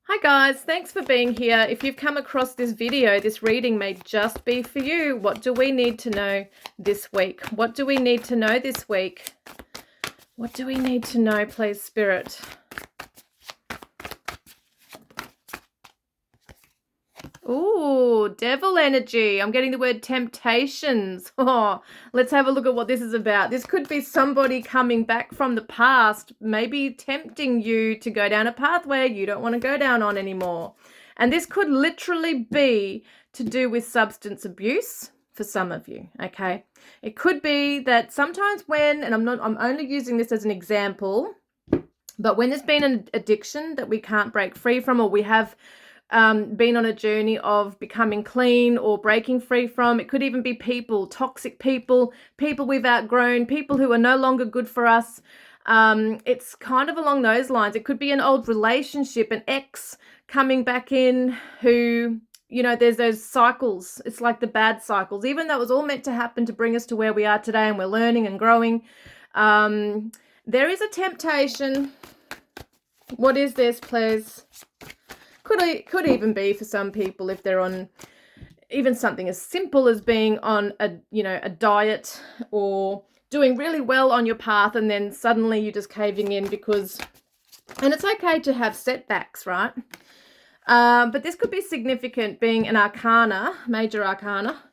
Hi guys, thanks for being here. If you've come across this video, this reading may just be for you. What do we need to know this week? What do we need to know this week? What do we need to know, please, Spirit? Ooh, devil energy. I'm getting the word temptations. Oh, let's have a look at what this is about. This could be somebody coming back from the past, maybe tempting you to go down a pathway you don't want to go down on anymore. And this could literally be to do with substance abuse for some of you, okay? It could be that sometimes when, and I'm only using this as an example, but when there's been an addiction that we can't break free from, or we have been on a journey of becoming clean or breaking free from. It could even be people, toxic people, people we've outgrown, people who are no longer good for us. It's kind of along those lines. It could be an old relationship, an ex coming back in who, you know, there's those cycles. It's like the bad cycles, even though it was all meant to happen to bring us to where we are today and we're learning and growing. There is a temptation. What is this, please? Could even be for some people if they're on even something as simple as being on a diet or doing really well on your path, and then suddenly you're just caving in because, and it's okay to have setbacks, right? But this could be significant, being an arcana, major arcana.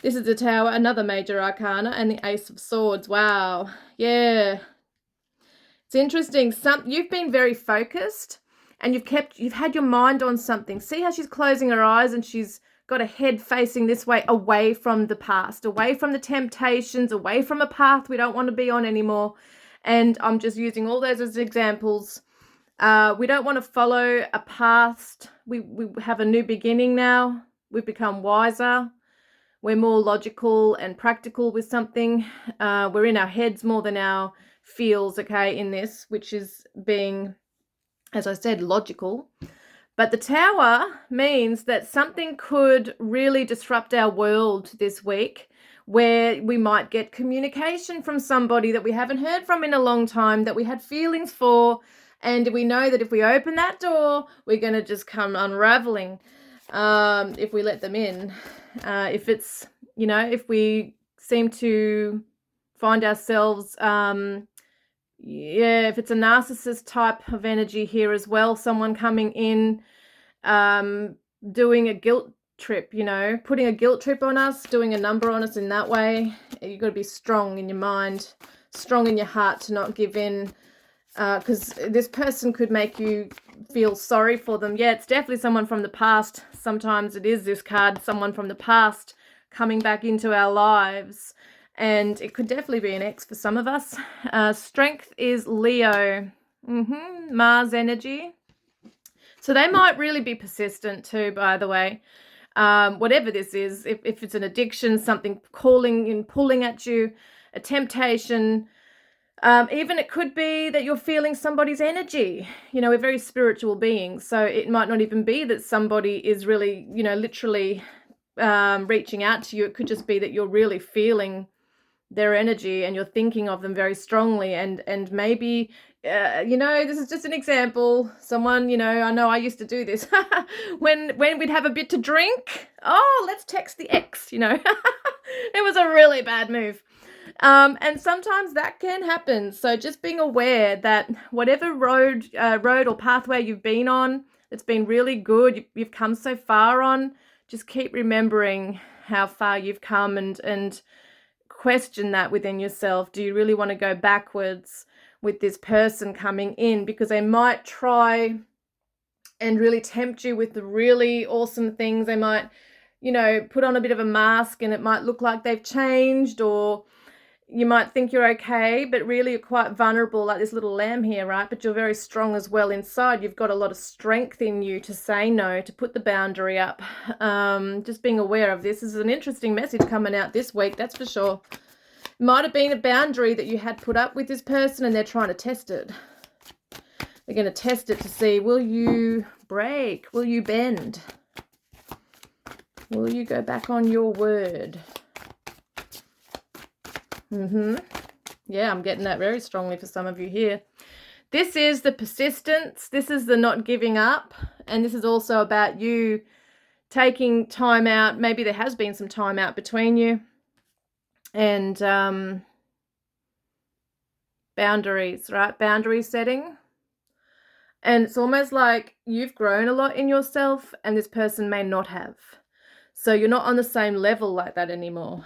This is the Tower, another major arcana, and the Ace of Swords. Wow. Yeah. It's interesting. You've been very focused and you've had your mind on something. See how she's closing her eyes and she's got her head facing this way, away from the past, away from the temptations, away from a path we don't want to be on anymore. And I'm just using all those as examples. We don't want to follow a past. We have a new beginning now. We've become wiser. We're more logical and practical with something. We're in our heads more than our feels, okay, in this, which is being, as I said, logical. But the Tower means that something could really disrupt our world this week, where we might get communication from somebody that we haven't heard from in a long time, that we had feelings for, and we know that if we open that door, we're going to just come unraveling if we let them in. If it's, if we seem to find ourselves if it's a narcissist type of energy here as well, someone coming in, doing a guilt trip, putting a guilt trip on us, doing a number on us in that way. You've got to be strong in your mind, strong in your heart to not give in, because this person could make you feel sorry for them. Yeah, it's definitely someone from the past. Sometimes it is this card, someone from the past coming back into our lives. And it could definitely be an ex for some of us. Strength is Leo. Mars energy. So they might really be persistent too, by the way. Whatever this is, if it's an addiction, something calling and pulling at you, a temptation, even it could be that you're feeling somebody's energy. We're very spiritual beings, so it might not even be that somebody is really, literally reaching out to you. It could just be that you're really feeling their energy and you're thinking of them very strongly, and maybe this is just an example. Someone, I know I used to do this when we'd have a bit to drink. Oh, let's text the ex. It was a really bad move. And sometimes that can happen. So just being aware that whatever road or pathway you've been on, it's been really good, you've come so far on, just keep remembering how far you've come and question that within yourself. Do you really want to go backwards with this person coming in? Because they might try and really tempt you with the really awesome things. They might, put on a bit of a mask and it might look like they've changed, or you might think you're okay, but really you're quite vulnerable, like this little lamb here, right? But you're very strong as well inside. You've got a lot of strength in you to say no, to put the boundary up. Just being aware of this is an interesting message coming out this week, that's for sure. Might have been a boundary that you had put up with this person and they're trying to test it. They're going to test it to see, will you break? Will you bend? Will you go back on your word? Yeah, I'm getting that very strongly for some of you here. This is the persistence. This is the not giving up. And this is also about you taking time out. Maybe there has been some time out between you. And boundaries, right? Boundary setting. And it's almost like you've grown a lot in yourself and this person may not have. So you're not on the same level like that anymore.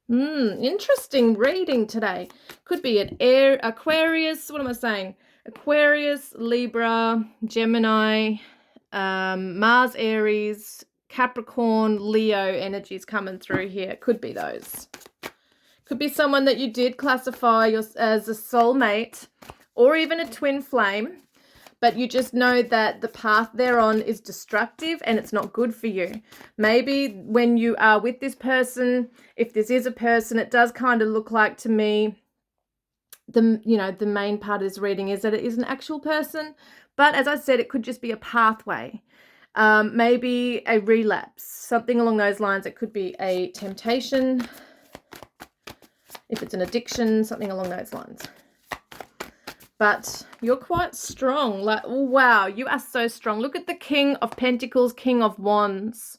Interesting reading today. Could be an Aquarius. What am I saying? Aquarius, Libra, Gemini, Mars, Aries, Capricorn, Leo energies coming through here. Could be those. Could be someone that you did classify as a soulmate or even a twin flame, but you just know that the path they're on is destructive and it's not good for you. Maybe when you are with this person, if this is a person, it does kind of look like to me, the main part of this reading is that it is an actual person. But as I said, it could just be a pathway. Maybe a relapse, something along those lines. It could be a temptation. If it's an addiction, something along those lines. But you're quite strong. Like, wow, you are so strong. Look at the King of Pentacles, King of Wands.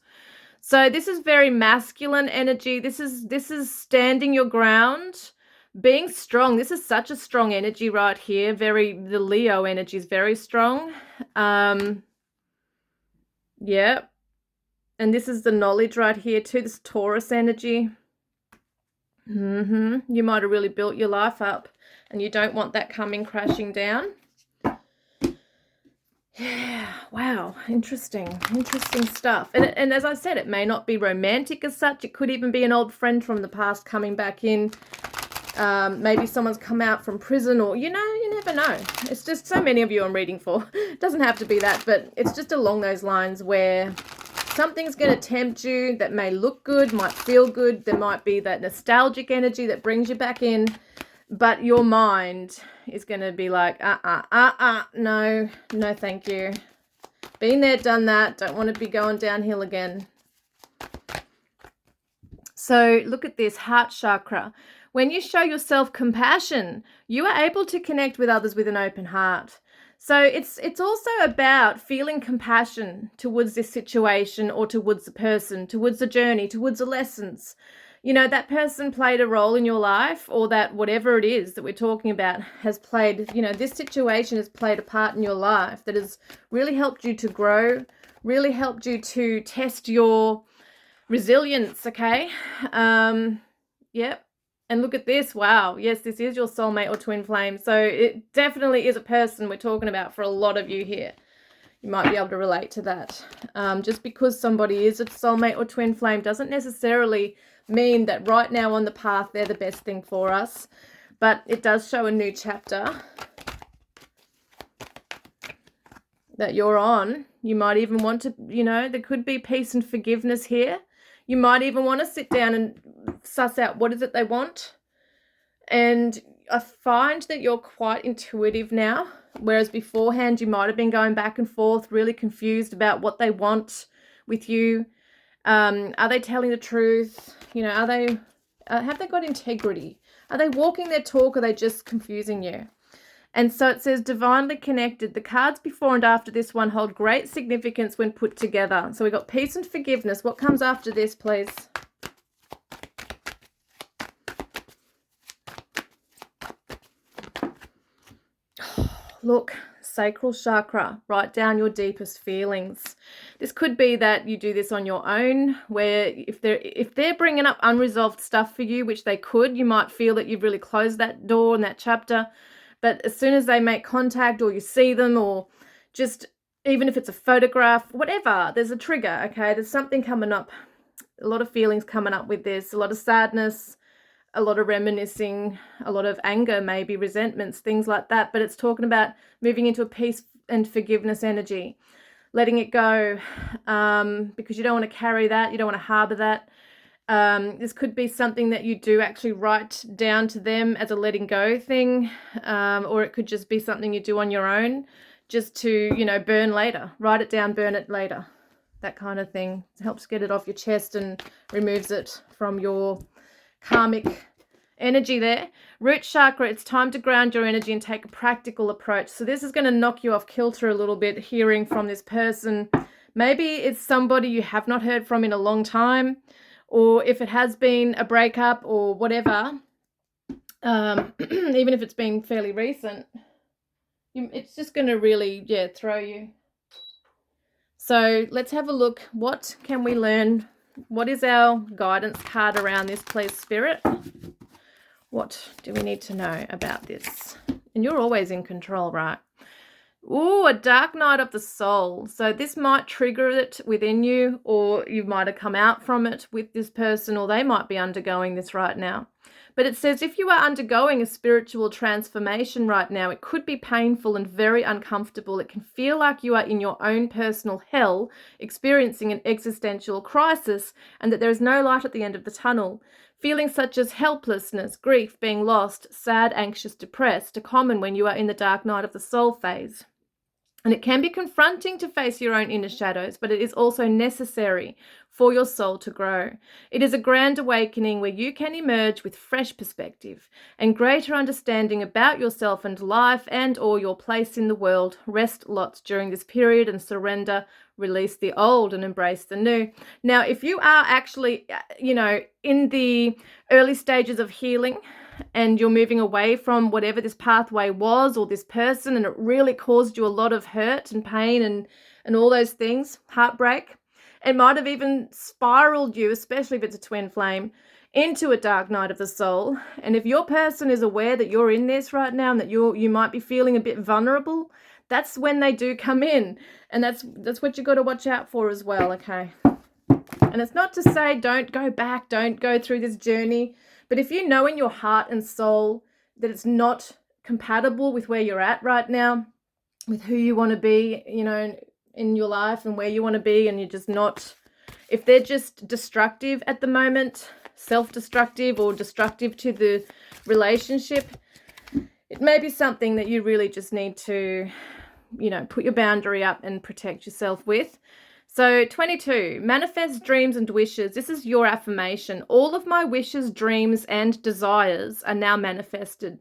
So this is very masculine energy. This is standing your ground, being strong. This is such a strong energy right here. The Leo energy is very strong. Yeah. And this is the knowledge right here too, this Taurus energy. You might have really built your life up and you don't want that coming crashing down. Yeah, wow, interesting stuff. And as I said, it may not be romantic as such. It could even be an old friend from the past coming back in. Maybe someone's come out from prison, or you never know. It's just so many of you I'm reading for. It doesn't have to be that, but it's just along those lines where something's going to tempt you that may look good, might feel good. There might be that nostalgic energy that brings you back in, but your mind is going to be like, no, thank you. Been there, done that. Don't want to be going downhill again. So look at this heart chakra. When you show yourself compassion, you are able to connect with others with an open heart. So it's also about feeling compassion towards this situation or towards the person, towards the journey, towards the lessons. That person played a role in your life, or that whatever it is that we're talking about has played, this situation has played a part in your life that has really helped you to grow, really helped you to test your resilience, okay? Yep. And look at this. Wow. Yes, this is your soulmate or twin flame. So it definitely is a person we're talking about for a lot of you here. You might be able to relate to that. Just because somebody is a soulmate or twin flame doesn't necessarily mean that right now on the path they're the best thing for us. But it does show a new chapter that you're on. You might even want to, there could be peace and forgiveness here. You might even want to sit down and suss out what is it they want. And I find that you're quite intuitive now, whereas beforehand you might have been going back and forth, really confused about what they want with you. Are they telling the truth? Are they have they got integrity? Are they walking their talk, or are they just confusing you? And so it says divinely connected. The cards before and after this one hold great significance when put together. So we've got peace and forgiveness. What comes after this, please? Look, sacral chakra. Write down your deepest feelings. This could be that you do this on your own, where if they're bringing up unresolved stuff for you, which they could, you might feel that you've really closed that door in that chapter. But as soon as they make contact, or you see them, or just even if it's a photograph, whatever, there's a trigger, okay? There's something coming up, a lot of feelings coming up with this, a lot of sadness, a lot of reminiscing, a lot of anger, maybe resentments, things like that. But it's talking about moving into a peace and forgiveness energy, letting it go, because you don't want to carry that, you don't want to harbor that. This could be something that you do actually write down to them as a letting go thing, or it could just be something you do on your own just to, burn later. Write it down, burn it later, that kind of thing. It helps get it off your chest and removes it from your karmic energy there. Root chakra, it's time to ground your energy and take a practical approach. So this is going to knock you off kilter a little bit, hearing from this person. Maybe it's somebody you have not heard from in a long time, or if it has been a breakup or whatever, even if it's been fairly recent, it's just going to really, throw you. So let's have a look. What can we learn? What is our guidance card around this, please, Spirit? What do we need to know about this? And you're always in control, right? Ooh, a dark night of the soul. So this might trigger it within you, or you might have come out from it with this person, or they might be undergoing this right now. But it says if you are undergoing a spiritual transformation right now, it could be painful and very uncomfortable. It can feel like you are in your own personal hell, experiencing an existential crisis, and that there is no light at the end of the tunnel. Feelings such as helplessness, grief, being lost, sad, anxious, depressed are common when you are in the dark night of the soul phase. And it can be confronting to face your own inner shadows, but it is also necessary for your soul to grow. It is a grand awakening where you can emerge with fresh perspective and greater understanding about yourself and life and or your place in the world. Rest lots during this period and surrender, release the old and embrace the new. Now, if you are actually, in the early stages of healing, and you're moving away from whatever this pathway was or this person, and it really caused you a lot of hurt and pain and all those things, heartbreak, it might have even spiraled you, especially if it's a twin flame, into a dark night of the soul. And if your person is aware that you're in this right now and that you might be feeling a bit vulnerable, that's when they do come in. And that's what you got to watch out for as well, okay? And it's not to say don't go back, don't go through this journey. But if you know in your heart and soul that it's not compatible with where you're at right now, with who you want to be, in your life and where you want to be, and you're just not, if they're just destructive at the moment, self-destructive or destructive to the relationship, it may be something that you really just need to, put your boundary up and protect yourself with. So 22, manifest dreams and wishes. This is your affirmation. All of my wishes, dreams, and desires are now manifested.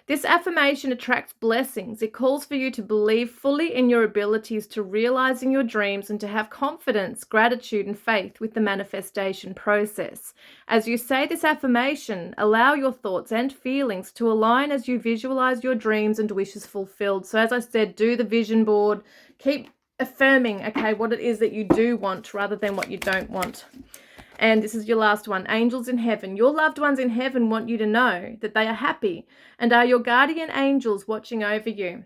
This affirmation attracts blessings. It calls for you to believe fully in your abilities to realizing your dreams and to have confidence, gratitude, and faith with the manifestation process. As you say this affirmation, allow your thoughts and feelings to align as you visualize your dreams and wishes fulfilled. So as I said, do the vision board. Keep affirming, okay, what it is that you do want rather than what you don't want. And this is your last one. Angels in heaven. Your loved ones in heaven want you to know that they are happy and are your guardian angels watching over you.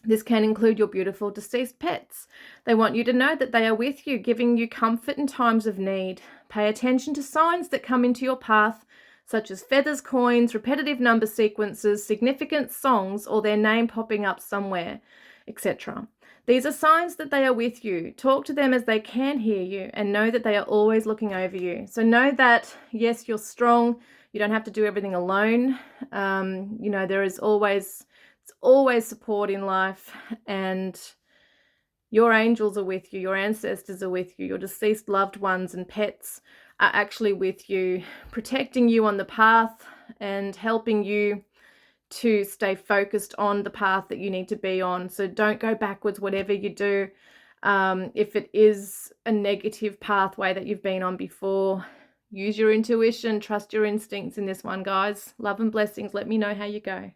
This can include your beautiful deceased pets. They want you to know that they are with you, giving you comfort in times of need. Pay attention to signs that come into your path, such as feathers, coins, repetitive number sequences, significant songs, or their name popping up somewhere, etc. These are signs that they are with you. Talk to them as they can hear you and know that they are always looking over you. So know that, yes, you're strong. You don't have to do everything alone. There is always support in life, and your angels are with you. Your ancestors are with you. Your deceased loved ones and pets are actually with you, protecting you on the path and helping you to stay focused on the path that you need to be on. So don't go backwards, whatever you do. If it is a negative pathway that you've been on before, use your intuition, trust your instincts in this one, guys. Love and blessings. Let me know how you go.